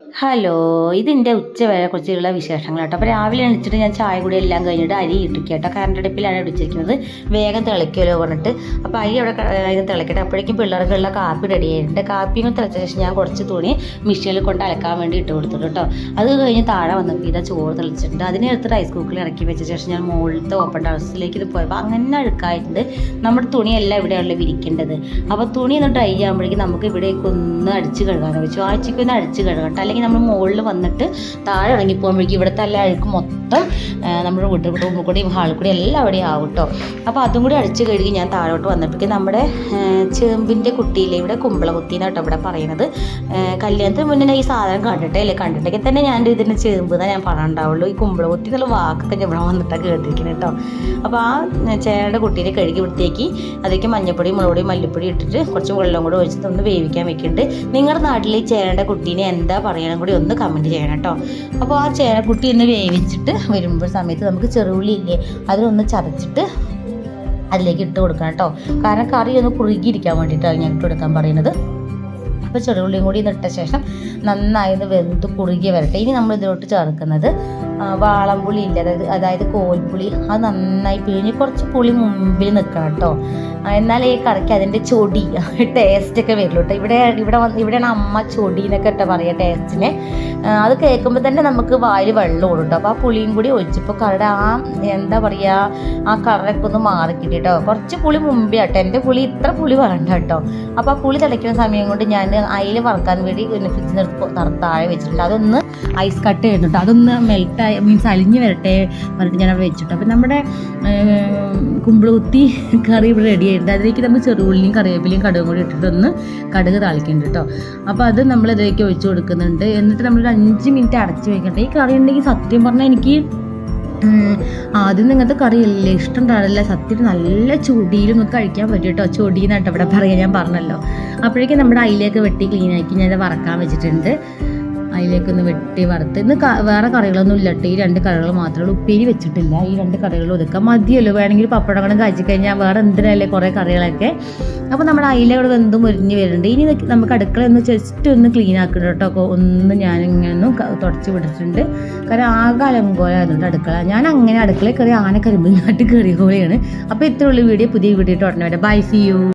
Hello, ഇതിൻ്റെ ഉച്ചവരെ കുറിച്ചുള്ള വിശേഷങ്ങൾ കേട്ടോ. അപ്പോൾ രാവിലെ എണീച്ചിട്ട് ഞാൻ ചായ കൂടി എല്ലാം കഴിഞ്ഞിട്ട് അരി ഇട്ടിക്കുക കേട്ടോ. കറണ്ട് അടുപ്പിലാണ് ഇടിച്ചിരിക്കുന്നത്, വേഗം തിളയ്ക്കുമല്ലോ പറഞ്ഞിട്ട്. അപ്പോൾ അരി അവിടെ തിളക്കട്ടെ. അപ്പോഴേക്കും പിള്ളേർക്കുള്ള കാപ്പി റെഡി ആയിട്ടുണ്ട്. കാപ്പിയും തിളച്ച ശേഷം ഞാൻ കുറച്ച് തുണി മെഷീനിൽ കൊണ്ട് അലക്കാൻ വേണ്ടി ഇട്ട് കൊടുത്തിട്ട് കേട്ടോ. അത് കഴിഞ്ഞ് താഴെ വന്നപ്പോൾ ഇതാ ചോറ് തിളച്ചിട്ടുണ്ട്. അതിനെടുത്ത് റൈസ് കുക്കറിൽ ഇറക്കി വെച്ച ശേഷം ഞാൻ മുകളിലത്തെ ഓപ്പൺ ടെറസിലേക്ക് ഇത് പോയപ്പോൾ അങ്ങനെ അഴുക്കായിട്ടുണ്ട്. നമ്മുടെ തുണിയെല്ലാം ഇവിടെയാണല്ലോ വിരിക്കേണ്ടത്. അപ്പോൾ തുണി ഒന്ന് ഡ്രൈ ആകുമ്പോഴേക്കും നമുക്ക് ഇവിടേക്ക് ഒന്ന് അടിച്ച് കഴുകാൻ വെച്ചു. ആഴ്ചയ്ക്ക് ഒന്ന് അടിച്ച് കഴുകട്ടെ, അല്ലെങ്കിൽ നമ്മൾ മുകളിൽ വന്നിട്ട് താഴെ ഇറങ്ങിപ്പോകുമ്പോഴേക്കും ഇവിടുത്തെ എല്ലാ അഴുക്ക് മൊത്തം നമ്മുടെ വീട്ടിൽ റൂമിൽ കൂടിയും ഹാളിൽ കൂടി എല്ലാം അവിടെ ആവും കേട്ടോ. അപ്പോൾ അതും കൂടി അടിച്ച് കഴുകി ഞാൻ താഴോട്ട് വന്നപ്പോഴേക്കും നമ്മുടെ ചേമ്പിൻ്റെ കുട്ടിയില്ലേ, ഇവിടെ കുമ്പളകുത്തിന്നാണ് കേട്ടോ ഇവിടെ പറയുന്നത്. കല്യാണത്തിന് മുന്നേ ഈ സാധനം കണ്ടിട്ടെങ്കിൽ തന്നെ ഞാൻ ഇതിന് ചേമ്പ് എന്നാണ് ഞാൻ പറയണ്ടാവുള്ളൂ. ഈ കുമ്പളകുത്തി എന്നുള്ള വാക്കൊക്കെ ഞാൻ ഇവിടെ വന്നിട്ടാണ് കേട്ടിരിക്കുന്നത് കേട്ടോ. അപ്പോൾ ആ ചേനയുടെ കുട്ടീനെ കഴുകി വൃത്തിയാക്കി അതിലേക്ക് മഞ്ഞപ്പൊടി, മുളകുപൊടി, മല്ലിപ്പൊടി ഇട്ടിട്ട് കുറച്ച് വെള്ളം കൂടെ ഒഴിച്ചിട്ട് ഒന്ന് വേവിക്കാൻ വെക്കുന്നുണ്ട്. നിങ്ങളുടെ നാട്ടിൽ ഈ ചേനയുടെ കുട്ടീനെ എന്താ പറയണം കൂടി ഒന്ന് കമൻറ്റ് ചെയ്യണം കേട്ടോ. അപ്പോൾ ആ ചേനക്കുട്ടി ഒന്ന് വേവിച്ചിട്ട് വരുമ്പോൾ സമയത്ത് നമുക്ക് ചെറുള്ളി ഇല്ലേ, അതിലൊന്ന് ചതച്ചിട്ട് അതിലേക്ക് ഇട്ട് കൊടുക്കണം കേട്ടോ. കാരണം കറി ഒന്ന് കുറുകിയിരിക്കാൻ വേണ്ടിയിട്ടാണ് ഞാൻ ഇട്ട് കൊടുക്കാൻ പറയുന്നത്. അപ്പോൾ ചെറുള്ളിയും കൂടി ഇട്ട ശേഷം നന്നായി ഒന്ന് വെന്ത് കുറുകി വരട്ടെ. ഇനി നമ്മൾ ഇതിലോട്ട് ചേർക്കുന്നത് വാളംപുളി ഇല്ല, അതായത് കോൽപ്പുളി. അത് നന്നായി പിഴിഞ്ഞ് കുറച്ച് പുളി മുമ്പിൽ നിൽക്കണം കേട്ടോ. എന്നാൽ ഈ കറിക്ക് അതിൻ്റെ ചൊടി ടേസ്റ്റൊക്കെ വരുള്ളൂ കേട്ടോ. ഇവിടെയാണ് അമ്മ ചൊടി എന്നൊക്കെ കേട്ടോ പറയുക ടേസ്റ്റിനെ. അത് കേൾക്കുമ്പോൾ തന്നെ നമുക്ക് വായിൽ വെള്ളം ഓടും കേട്ടോ. അപ്പോൾ ആ പുളിയും കൂടി ഒഴിച്ചപ്പോൾ കറിയുടെ ആ എന്താ പറയുക, ആ കളറൊക്കെ ഒന്ന് മാറിക്കിട്ടി കേട്ടോ. കുറച്ച് പുളി മുമ്പേ കേട്ടോ, എൻ്റെ പുളി ഇത്ര പുളി വേണ്ട കേട്ടോ. അപ്പോൾ ആ പുളി തിളയ്ക്കുന്ന സമയം കൊണ്ട് ഞാൻ അയില വറുക്കാൻ വേണ്ടി ഫ്രിഡ്ജിൽ താഴെ വെച്ചിട്ടുണ്ട്. അതൊന്ന് ഐസ് കട്ട് ചെയ്യുന്നുണ്ട്, അതൊന്ന് മെൽറ്റ് മീൻസ് അലിഞ്ഞ് വരട്ടെ പറഞ്ഞിട്ട് ഞാൻ അവിടെ വെച്ചിട്ടു. അപ്പം നമ്മുടെ കുമ്പളകുത്തി കറി ഇവിടെ റെഡി ആയിട്ടുണ്ട്. അതിലേക്ക് നമ്മൾ ചെറുള്ളിയും കറിവേപ്പിലയും കടുകും കൂടി ഇട്ടിട്ടൊന്ന് കടുക് താളിക്കുന്നുണ്ട് കേട്ടോ. അപ്പോൾ അത് നമ്മൾ ഇതിലേക്ക് ഒഴിച്ച് കൊടുക്കുന്നുണ്ട്. എന്നിട്ട് നമ്മളൊരു 5 മിനിറ്റ് അടച്ച് വെക്കട്ടെ. ഈ കറി ഉണ്ടെങ്കിൽ സത്യം പറഞ്ഞാൽ എനിക്ക് ആദ്യം ഇങ്ങനത്തെ കറിയല്ലേ ഇഷ്ടം ഉണ്ടാവില്ല. സത്യം നല്ല ചൊടിയിലും നമുക്ക് കഴിക്കാൻ പറ്റും കേട്ടോ. ചൊടിയെന്നായിട്ട് ഇവിടെ പറയാൻ ഞാൻ പറഞ്ഞല്ലോ. അപ്പോഴേക്കും നമ്മുടെ അയിലേക്ക് വെട്ടി ക്ലീനാക്കി ഞാൻ വറക്കാൻ വെച്ചിട്ടുണ്ട്. അതിലേക്കൊന്ന് വെട്ടി വറുത്ത്. ഇന്ന് വേറെ കറികളൊന്നും ഇല്ല കേട്ടോ. ഈ 2 കറികൾ മാത്രമേ ഉള്ളൂ. ഉപ്പേരി വെച്ചിട്ടില്ല. ഈ 2 കറികൾ ഒതുക്കാൻ മതിയല്ലോ. വേണമെങ്കിൽ പപ്പടങ്ങളും കാച്ചി കഴിഞ്ഞാൽ വേറെ എന്തിനല്ലേ കുറേ കറികളൊക്കെ. അപ്പോൾ നമ്മുടെ അയില ഇവിടെ വെന്തും മുരിഞ്ഞ് വരുന്നുണ്ട്. ഇനി നമുക്ക് അടുക്കള ഒന്ന് ജസ്റ്റ് ഒന്ന് ക്ലീൻ ആക്കണം കേട്ടോ. ഒന്ന് ഞാനിങ്ങനെ ഒന്ന് തുടച്ച് വിട്ടിട്ടുണ്ട്. കാരണം ആകെ അലങ്കോലായിരുന്നു അടുക്കള. ഞാൻ അങ്ങനെ അടുക്കളയിൽ കയറി ആനക്കരിമ്പിൽ നാട്ടിൽ കയറിയ പോലെയാണ്. അപ്പോൾ ഇത്രയുള്ള വീഡിയോ, പുതിയ വീഡിയോ ഇട്ട് ഉടനെ വരാം. Bye, see U.